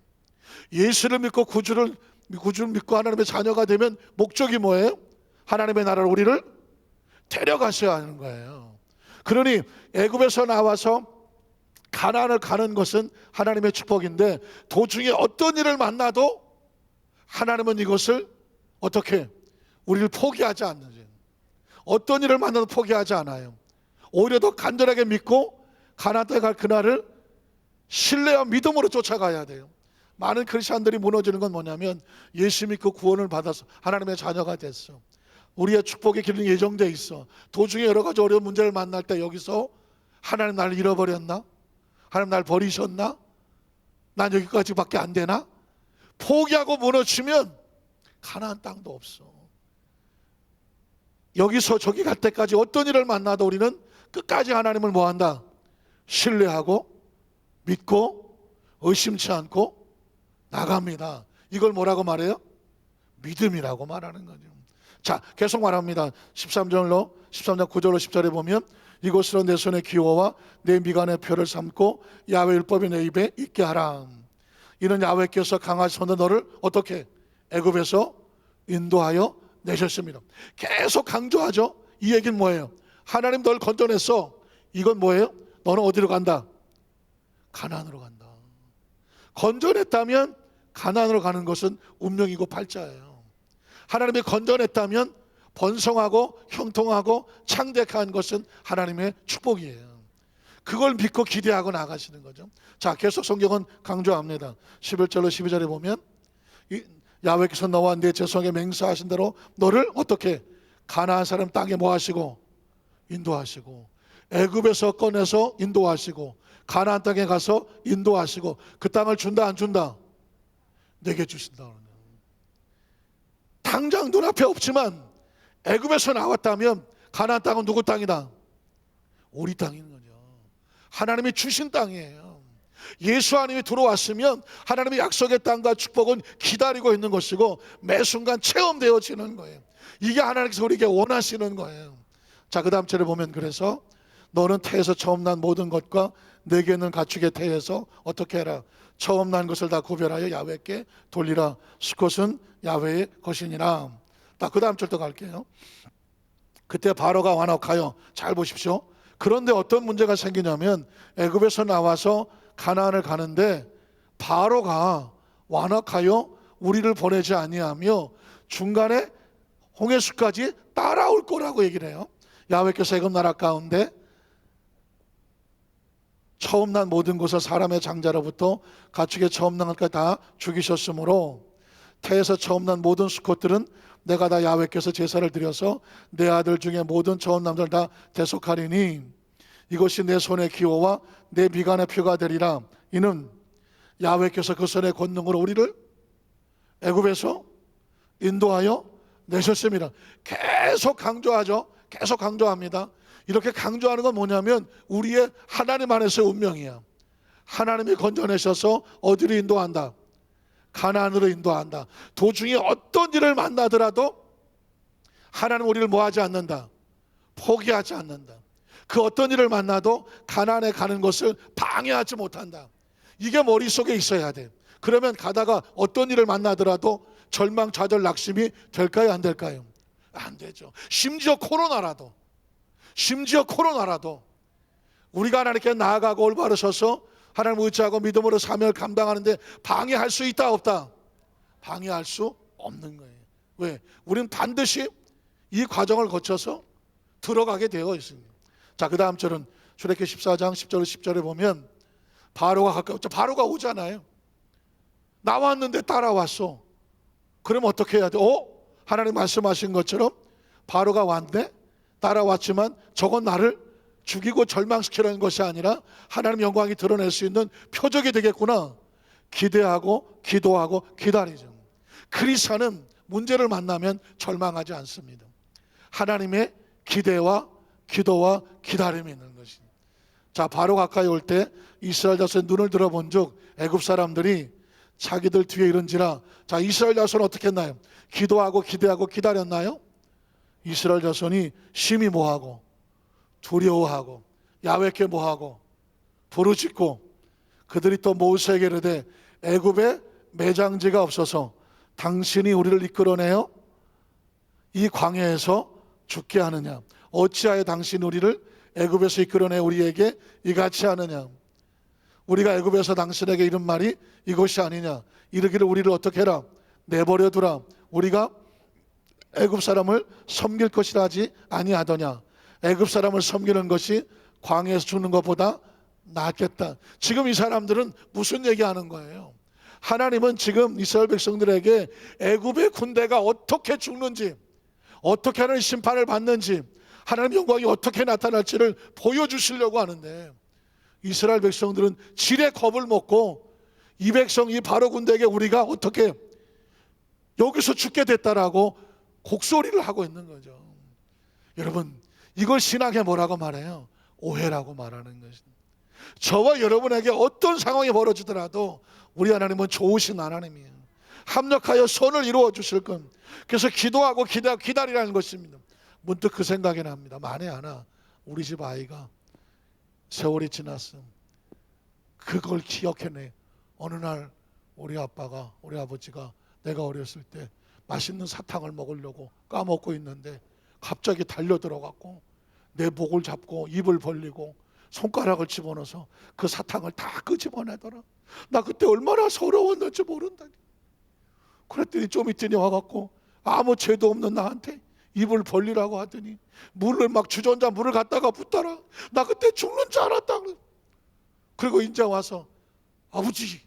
예수를 믿고 구주를 믿고 하나님의 자녀가 되면 목적이 뭐예요? 하나님의 나라를 우리를 데려가셔야 하는 거예요. 그러니 애굽에서 나와서 가나안을 가는 것은 하나님의 축복인데 도중에 어떤 일을 만나도 하나님은 이것을 어떻게 우리를 포기하지 않는지, 어떤 일을 만나도 포기하지 않아요. 오히려 더 간절하게 믿고 가나안 땅에 갈 그날을 신뢰와 믿음으로 쫓아가야 돼요. 많은 크리스천들이 무너지는 건 뭐냐면 예수 믿고 구원을 받아서 하나님의 자녀가 됐어. 우리의 축복의 길은 예정돼 있어. 도중에 여러 가지 어려운 문제를 만날 때 여기서 하나님 나를 잃어버렸나? 하나님 날 버리셨나? 난 여기까지밖에 안 되나? 포기하고 무너지면 가나안 땅도 없어. 여기서 저기 갈 때까지 어떤 일을 만나도 우리는 끝까지 하나님을 뭐한다? 신뢰하고 믿고 의심치 않고 나갑니다. 이걸 뭐라고 말해요? 믿음이라고 말하는 거죠. 자, 계속 말합니다. 13장 9절로 10절에 보면 이곳으로 내 손의 기호와 내 미간의 표를 삼고 야훼 율법이 내 입에 있게 하라. 이는 야훼께서 강하신 손으로 너를 어떻게 애굽에서 인도하여 내셨습니다. 계속 강조하죠. 이 얘기는 뭐예요? 하나님 널 건져냈어. 이건 뭐예요? 너는 어디로 간다? 가나안으로 간다. 건져냈다면 가나안으로 가는 것은 운명이고 팔자예요. 하나님이 건져냈다면 번성하고 형통하고 창대한 것은 하나님의 축복이에요. 그걸 믿고 기대하고 나가시는 거죠. 자, 계속 성경은 강조합니다. 11절로 12절에 보면 야훼께서 너와 내 제사장에게 맹세하신 대로 너를 어떻게 가나안 사람 땅에 뭐 하시고 인도하시고 애굽에서 꺼내서 인도하시고 가나안 땅에 가서 인도하시고 그 땅을 준다 안 준다? 내게 주신다. 당장 눈앞에 없지만 애굽에서 나왔다면 가나안 땅은 누구 땅이다? 우리 땅인 거죠. 하나님이 주신 땅이에요. 예수 안에 들어왔으면 하나님의 약속의 땅과 축복은 기다리고 있는 것이고 매 순간 체험되어지는 거예요. 이게 하나님께서 우리에게 원하시는 거예요. 자, 그 다음 절에 보면 그래서 너는 태에서 처음 난 모든 것과 내게 있는 가축의 태에서 어떻게 해라? 처음 난 것을 다 구별하여 야훼께 돌리라. 수컷은 야훼의 것이니라. 그 다음 절도 갈게요. 그때 바로가 완악하여, 잘 보십시오. 그런데 어떤 문제가 생기냐면 애굽에서 나와서 가나안을 가는데 바로가 완악하여 우리를 보내지 아니하며 중간에 홍해수까지 따라올 거라고 얘기를 해요. 야훼께서 애굽 나라 가운데 처음 난 모든 곳을 사람의 장자로부터 가축의 처음 난 것까지 다 죽이셨으므로 태에서 처음 난 모든 수컷들은 내가 다 야훼께서 제사를 드려서 내 아들 중에 모든 처음 남자를 다 대속하리니 이것이 내 손의 기호와 내 미간의 표가 되리라. 이는 야훼께서 그 손의 권능으로 우리를 애굽에서 인도하여 내셨습니다. 계속 강조하죠. 계속 강조합니다. 이렇게 강조하는 건 뭐냐면 우리의 하나님 안에서의 운명이야. 하나님이 건져내셔서 어디로 인도한다? 가나안으로 인도한다. 도중에 어떤 일을 만나더라도 하나님 우리를 뭐하지 않는다? 포기하지 않는다. 그 어떤 일을 만나도 가나안에 가는 것을 방해하지 못한다. 이게 머릿속에 있어야 돼. 그러면 가다가 어떤 일을 만나더라도 절망, 좌절, 낙심이 될까요? 안 될까요? 안 되죠. 심지어 코로나라도 우리가 하나님께 나아가고 올바로 서서 하나님 의지하고 믿음으로 사명을 감당하는데 방해할 수 있다 없다? 방해할 수 없는 거예요. 왜? 우리는 반드시 이 과정을 거쳐서 들어가게 되어 있습니다. 자, 그 다음 절은 출애굽기 14장 10절 10절에 보면 바로가 가까웠죠. 바로가 오잖아요. 나왔는데 따라왔어. 그럼 어떻게 해야 돼? 하나님 말씀하신 것처럼 바로가 왔네? 따라왔지만 저건 나를 죽이고 절망시키려는 것이 아니라 하나님 영광이 드러낼 수 있는 표적이 되겠구나. 기대하고 기도하고 기다리죠. 그리스도는 문제를 만나면 절망하지 않습니다. 하나님의 기대와 기도와 기다림이 있는 것입니다. 자, 바로 가까이 올 때 이스라엘 자손의 눈을 들어본 즉 애굽 사람들이 자기들 뒤에 이른지라. 자, 이스라엘 자손은 어떻게 했나요? 기도하고 기대하고 기다렸나요? 이스라엘 자손이 심히 뭐하고 두려워하고 야훼께 뭐하고 부르짖고 그들이 또 모세에게 이르되 애굽에 매장지가 없어서 당신이 우리를 이끌어내어 이 광야에서 죽게 하느냐? 어찌하여 당신 우리를 애굽에서 이끌어내 우리에게 이같이 하느냐? 우리가 애굽에서 당신에게 이른 말이 이것이 아니냐? 이르기를 우리를 어떻게 해라? 내버려 두라. 우리가 애굽 사람을 섬길 것이라 하지 아니하더냐. 애굽 사람을 섬기는 것이 광야에서 죽는 것보다 낫겠다. 지금 이 사람들은 무슨 얘기하는 거예요? 하나님은 지금 이스라엘 백성들에게 애굽의 군대가 어떻게 죽는지, 어떻게 하는 심판을 받는지, 하나님의 영광이 어떻게 나타날지를 보여주시려고 하는데, 이스라엘 백성들은 지레 겁을 먹고 이 백성, 이 바로 군대에게 우리가 어떻게 여기서 죽게 됐다라고 곡소리를 하고 있는 거죠. 여러분, 이걸 신학에 뭐라고 말해요? 오해라고 말하는 것입니다. 저와 여러분에게 어떤 상황이 벌어지더라도 우리 하나님은 좋으신 하나님이에요. 합력하여 선을 이루어 주실 것. 그래서 기도하고 기다리라는 것입니다. 문득 그 생각이 납니다. 만에 하나 우리 집 아이가 세월이 지났어. 그걸 기억해내. 어느 날 우리 아빠가, 우리 아버지가 내가 어렸을 때 맛있는 사탕을 먹으려고 까먹고 있는데 갑자기 달려들어갖고 내 목을 잡고 입을 벌리고 손가락을 집어넣어서 그 사탕을 다 끄집어내더라. 나 그때 얼마나 서러웠는지 모른다. 그랬더니 좀 있더니 와갖고 아무 죄도 없는 나한테 입을 벌리라고 하더니 물을 막 주전자 물을 갖다가 붓더라. 나 그때 죽는 줄 알았다. 그리고 이제 와서 아버지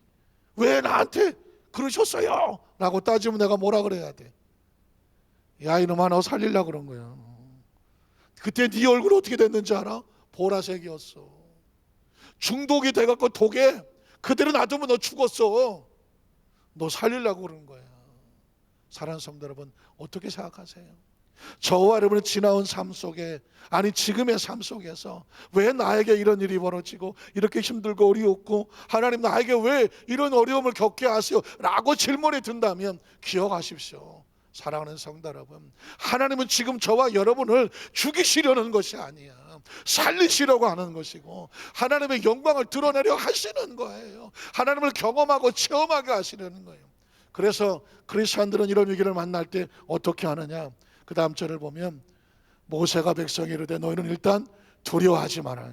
왜 나한테 그러셨어요? 라고 따지면 내가 뭐라 그래야 돼? 야 이놈아 너 살리려고 그런 거야. 그때 네 얼굴 어떻게 됐는지 알아? 보라색이었어. 중독이 돼갖고 독에 그대로 놔두면 너 죽었어. 너 살리려고 그러는 거야. 사랑하는 성도 여러분, 어떻게 생각하세요? 저와 여러분의 지나온 삶 속에, 아니 지금의 삶 속에서 왜 나에게 이런 일이 벌어지고 이렇게 힘들고 어려웠고 하나님 나에게 왜 이런 어려움을 겪게 하세요? 라고 질문이 든다면 기억하십시오. 사랑하는 성도 여러분, 하나님은 지금 저와 여러분을 죽이시려는 것이 아니야. 살리시려고 하는 것이고 하나님의 영광을 드러내려 하시는 거예요. 하나님을 경험하고 체험하게 하시려는 거예요. 그래서 크리스찬들은 이런 위기를 만날 때 어떻게 하느냐? 그 다음 절을 보면 모세가 백성에 이르되 너희는 일단 두려워하지 마라.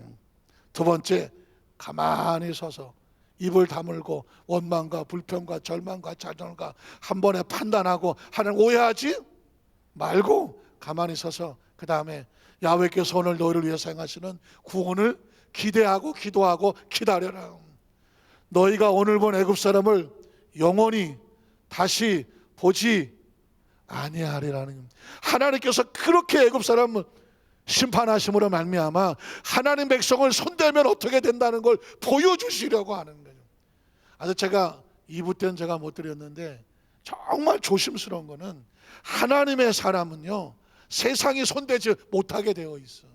두 번째, 가만히 서서 입을 다물고 원망과 불평과 절망과 좌절과 한 번에 판단하고 하나님 오해하지 말고 가만히 서서 그 다음에 야훼께서 오늘 너희를 위해서 행하시는 구원을 기대하고 기도하고 기다려라. 너희가 오늘 본 애굽 사람을 영원히 다시 보지 아니하리라는, 하나님께서 그렇게 애굽 사람을 심판하심으로 말미암아 하나님 백성을 손대면 어떻게 된다는 걸 보여주시려고 하는 거예요. 아주 제가 2부 때는 제가 못 드렸는데 정말 조심스러운 거는 하나님의 사람은요 세상이 손대지 못하게 되어 있어.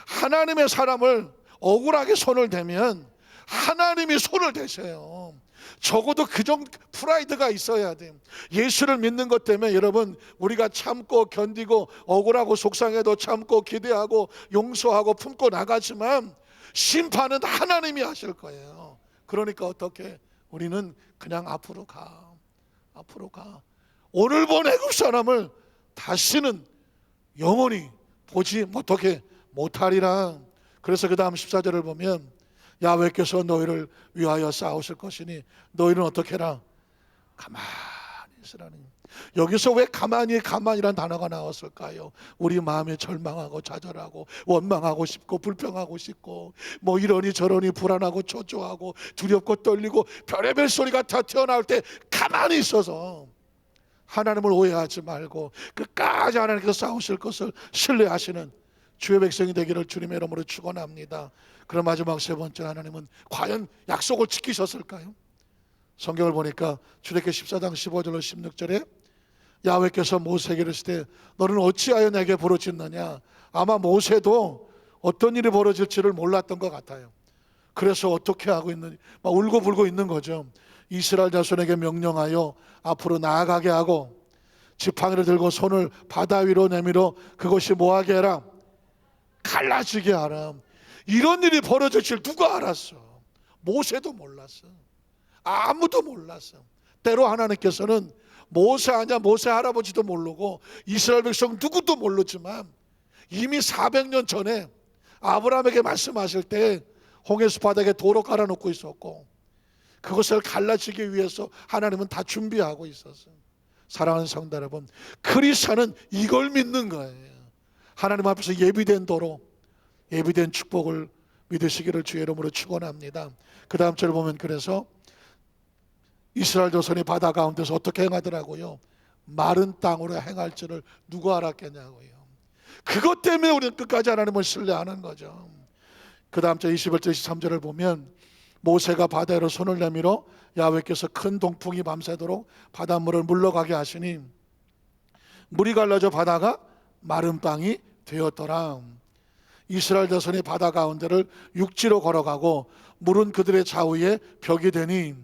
하나님의 사람을 억울하게 손을 대면 하나님이 손을 대세요. 적어도 그 정도 프라이드가 있어야 돼요. 예수를 믿는 것 때문에 여러분 우리가 참고 견디고 억울하고 속상해도 참고 기대하고 용서하고 품고 나가지만 심판은 하나님이 하실 거예요. 그러니까 어떻게 우리는 그냥 앞으로 가. 오늘 본 애굽 사람을 다시는 영원히 보지 어떻게 못하리라. 그래서 그 다음 14절을 보면 야훼께서 너희를 위하여 싸우실 것이니 너희는 어떻게 해라? 가만히 있으라는. 여기서 왜 가만히란 단어가 나왔을까요? 우리 마음에 절망하고 좌절하고 원망하고 싶고 불평하고 싶고 뭐 이러니 저러니 불안하고 초조하고 두렵고 떨리고 별의별 소리가 다 튀어나올 때 가만히 있어서 하나님을 오해하지 말고 끝까지 하나님께서 싸우실 것을 신뢰하시는 주의 백성이 되기를 주님의 이름으로 축원합니다. 그럼 마지막 세 번째, 하나님은 과연 약속을 지키셨을까요? 성경을 보니까 출애굽기 14장 15절로 16절에 야훼께서 모세에게 이르시되 너는 어찌하여 내게 부르짖느냐. 아마 모세도 어떤 일이 벌어질지를 몰랐던 것 같아요. 그래서 어떻게 하고 있는지 막 울고불고 있는 거죠. 이스라엘 자손에게 명령하여 앞으로 나아가게 하고 지팡이를 들고 손을 바다 위로 내밀어 그것이 뭐하게 해라? 갈라지게 하라. 이런 일이 벌어질 줄 누가 알았어? 모세도 몰랐어. 아무도 몰랐어. 때로 하나님께서는 모세 아냐 모세 할아버지도 모르고 이스라엘 백성 누구도 모르지만 이미 400년 전에 아브라함에게 말씀하실 때 홍해수 바닥에 돌을 깔아놓고 있었고 그것을 갈라지기 위해서 하나님은 다 준비하고 있었어요. 사랑하는 성도 여러분, 크리스찬은 이걸 믿는 거예요. 하나님 앞에서 예비된 도로, 예비된 축복을 믿으시기를 주의 이름으로 축원합니다. 그 다음 절 보면 그래서 이스라엘 조선이 바다 가운데서 어떻게 행하더라고요? 마른 땅으로 행할 줄을 누가 알았겠냐고요. 그것 때문에 우리는 끝까지 하나님을 신뢰하는 거죠. 그 다음 절 21절 23절을 보면 모세가 바다로 손을 내밀어 야훼께서 큰 동풍이 밤새도록 바닷물을 물러가게 하시니 물이 갈라져 바다가 마른 땅이 되었더라. 이스라엘 자손이 바다 가운데를 육지로 걸어가고 물은 그들의 좌우에 벽이 되니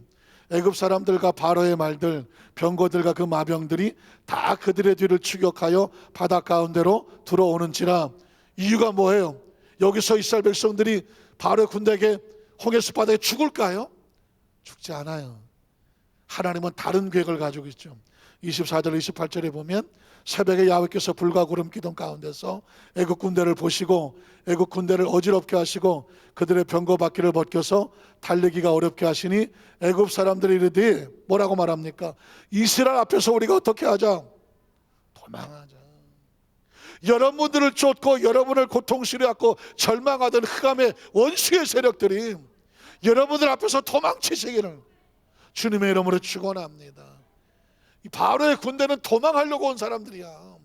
애굽 사람들과 바로의 말들, 병거들과 그 마병들이 다 그들의 뒤를 추격하여 바다 가운데로 들어오는지라. 이유가 뭐예요? 여기서 이스라엘 백성들이 바로의 군대에게 홍해수 바다에 죽을까요? 죽지 않아요. 하나님은 다른 계획을 가지고 있죠. 24절 28절에 보면 새벽에 야훼께서 불과 구름 기둥 가운데서 애굽 군대를 보시고 애굽 군대를 어지럽게 하시고 그들의 병거 바퀴를 벗겨서 달리기가 어렵게 하시니 애굽 사람들이 이르되 뭐라고 말합니까? 이스라엘 앞에서 우리가 어떻게 하자? 도망하자. 여러분들을 쫓고 여러분을 고통스러워하고 절망하던 흑암의 원수의 세력들이 여러분들 앞에서 도망치시기를 주님의 이름으로 축원합니다. 이 바로의 군대는 도망하려고 온 사람들이야.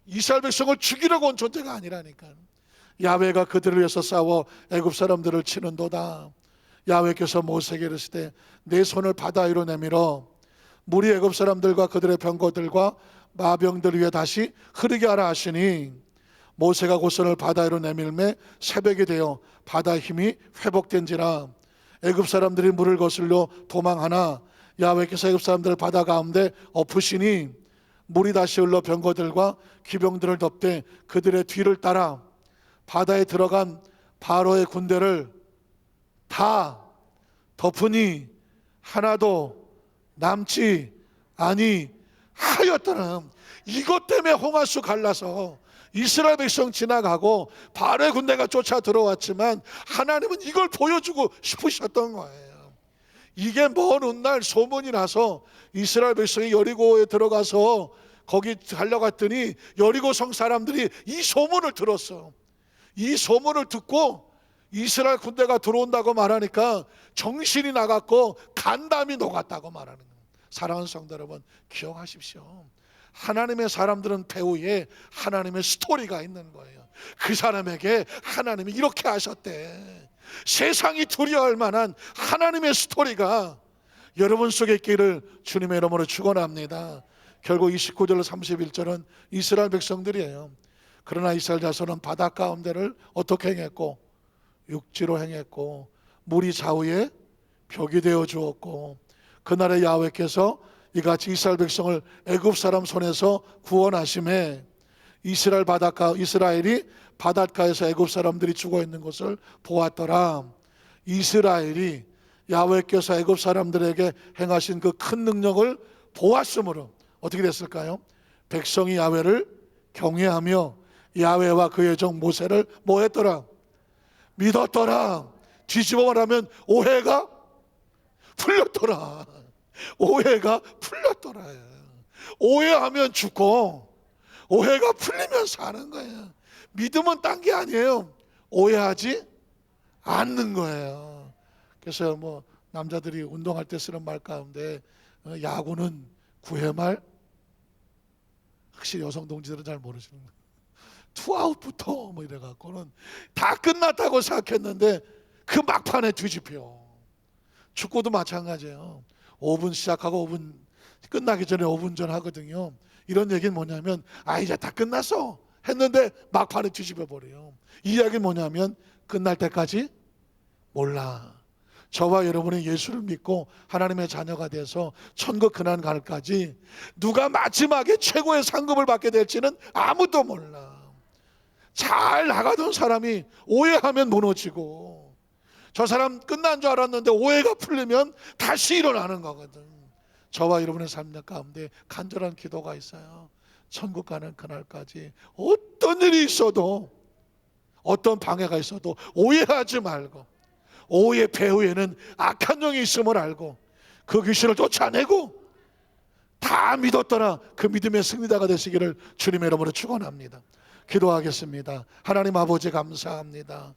이스라엘 백성을 죽이려고 온 존재가 아니라니까. 야훼가 그들을 위해서 싸워 애굽 사람들을 치는도다. 야훼께서 모세에게 이르시되 내 손을 바다 위로 내밀어 물이 애굽 사람들과 그들의 병거들과 마병들 위에 다시 흐르게 하라 하시니 모세가 그 손을 바다 위로 내밀매 새벽이 되어 바다의 힘이 회복된지라. 애굽 사람들이 물을 거슬러 도망하나 야훼께서 애굽 사람들을 바다 가운데 엎으시니 물이 다시 흘러 병거들과 기병들을 덮되 그들의 뒤를 따라 바다에 들어간 바로의 군대를 다 덮으니 하나도 남지 아니하였더라. 이것 때문에 홍하수 갈라서 이스라엘 백성 지나가고 바로의 군대가 쫓아 들어왔지만 하나님은 이걸 보여주고 싶으셨던 거예요. 이게 먼 훗날 소문이 나서 이스라엘 백성이 여리고에 들어가서 거기 달려갔더니 여리고 성 사람들이 이 소문을 들었어. 이 소문을 듣고 이스라엘 군대가 들어온다고 말하니까 정신이 나갔고 간담이 녹았다고 말하는 거예요. 사랑하는 성도 여러분, 기억하십시오. 하나님의 사람들은 배후에 하나님의 스토리가 있는 거예요. 그 사람에게 하나님이 이렇게 하셨대. 세상이 두려워할 만한 하나님의 스토리가 여러분 속에 있기를 주님의 이름으로 축원합니다. 결국 29절 31절은 이스라엘 백성들이에요. 그러나 이스라엘 자손은 바다 가운데를 어떻게 행했고 육지로 행했고 물이 좌우에 벽이 되어 주었고 그날에 야훼께서 이같이 이스라엘 백성을 애굽 사람 손에서 구원하심에 이스라엘이 바닷가에서 애굽 사람들이 죽어 있는 것을 보았더라. 이스라엘이 야훼께서 애굽 사람들에게 행하신 그 큰 능력을 보았으므로 어떻게 됐을까요? 백성이 야훼를 경외하며 야훼와 그의 종 모세를 뭐 했더라? 믿었더라. 뒤집어 말하면 오해가 풀렸더라. 오해가 풀렸더라. 오해하면 죽고 오해가 풀리면 사는 거예요. 믿음은 딴 게 아니에요. 오해하지 않는 거예요. 그래서 뭐 남자들이 운동할 때 쓰는 말 가운데 야구는 9회 말, 확실히 여성 동지들은 잘 모르시는 거예요. 투아웃부터 뭐 이래갖고는 다 끝났다고 생각했는데 그 막판에 뒤집혀. 축구도 마찬가지예요. 5분 시작하고 5분 끝나기 전에 5분 전 하거든요. 이런 얘기는 뭐냐면 이제 다 끝났어 했는데 막판에 뒤집어 버려요. 이 이야기는 뭐냐면 끝날 때까지 몰라. 저와 여러분이 예수를 믿고 하나님의 자녀가 돼서 천국 근환갈까지 누가 마지막에 최고의 상급을 받게 될지는 아무도 몰라. 잘 나가던 사람이 오해하면 무너지고 저 사람 끝난 줄 알았는데 오해가 풀리면 다시 일어나는 거거든. 저와 여러분의 삶 가운데 간절한 기도가 있어요. 천국 가는 그날까지 어떤 일이 있어도 어떤 방해가 있어도 오해하지 말고 오해의 배후에는 악한 영이 있음을 알고 그 귀신을 쫓아내고 다 믿었더라 그 믿음의 승리자가 되시기를 주님의 이름으로 축원합니다. 기도하겠습니다. 하나님 아버지 감사합니다.